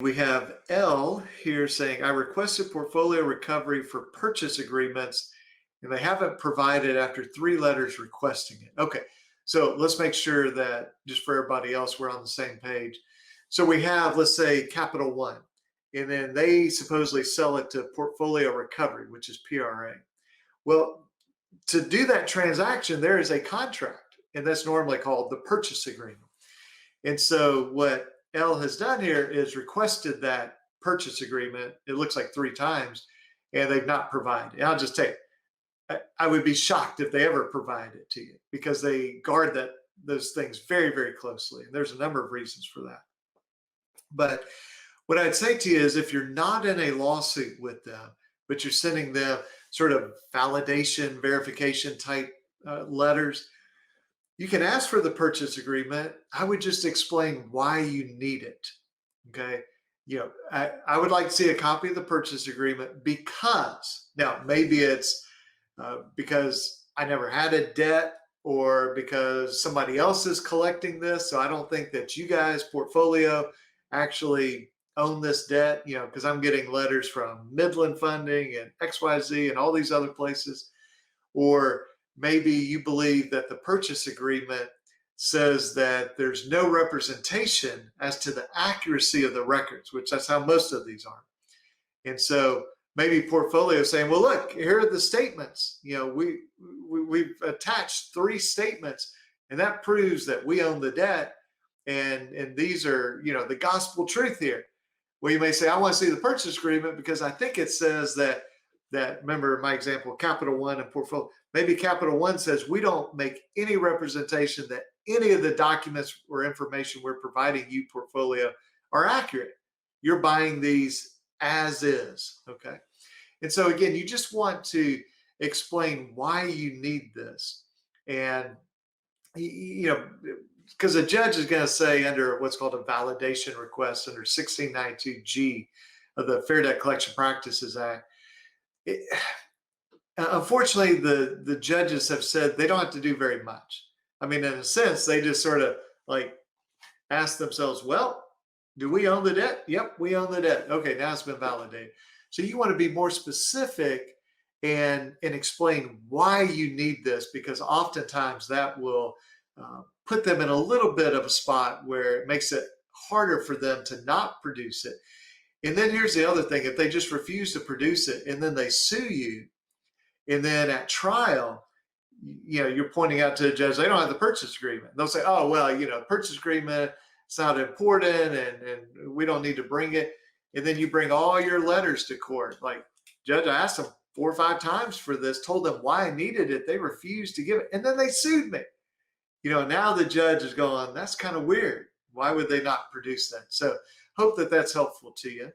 We have L here saying, I requested portfolio recovery for purchase agreements and they haven't provided after 3 letters requesting it. Okay, so let's make sure that just for everybody else, we're on the same page. So we have, let's say, Capital One, and then they supposedly sell it to Portfolio Recovery, which is PRA. Well, to do that transaction, there is a contract, and that's normally called the purchase agreement. And so what L has done here is requested that purchase agreement. It looks like 3 times, and they've not provided. And I'll just tell you, I would be shocked if they ever provide it to you because they guard those things very, very closely. And there's a number of reasons for that. But what I'd say to you is if you're not in a lawsuit with them, but you're sending them sort of validation, verification type letters, you can ask for the purchase agreement. I would just explain why you need it. Okay. I would like to see a copy of the purchase agreement because now maybe it's because I never had a debt or because somebody else is collecting this. So I don't think that you guys, portfolio, actually own this debt, because I'm getting letters from Midland Funding and XYZ and all these other places. Or maybe you believe that the purchase agreement says that there's no representation as to the accuracy of the records, which that's how most of these are. And so maybe portfolio saying, well, look, here are the statements. We've attached 3 statements, and that proves that we own the debt. And these are, the gospel truth here. Well, you may say, I want to see the purchase agreement because I think it says that remember my example, Capital One and portfolio, maybe Capital One says we don't make any representation that any of the documents or information we're providing you, portfolio, are accurate. You're buying these as is, okay? And so again, you just want to explain why you need this. And, because a judge is going to say under what's called a validation request under 1692G of the Fair Debt Collection Practices Act, unfortunately, the judges have said they don't have to do very much. I mean, in a sense, they just sort of like ask themselves, well, do we own the debt? Yep, we own the debt. Okay, now it's been validated. So you want to be more specific and explain why you need this, because oftentimes that will put them in a little bit of a spot where it makes it harder for them to not produce it. And then here's the other thing. If they just refuse to produce it and then they sue you, and then at trial, you're pointing out to the judge, they don't have the purchase agreement. They'll say, oh, well, purchase agreement, it's not important and we don't need to bring it. And then you bring all your letters to court. Like, judge, I asked them 4 or 5 times for this, told them why I needed it. They refused to give it. And then they sued me. Now the judge is going, that's kind of weird. Why would they not produce that? So hope that that's helpful to you.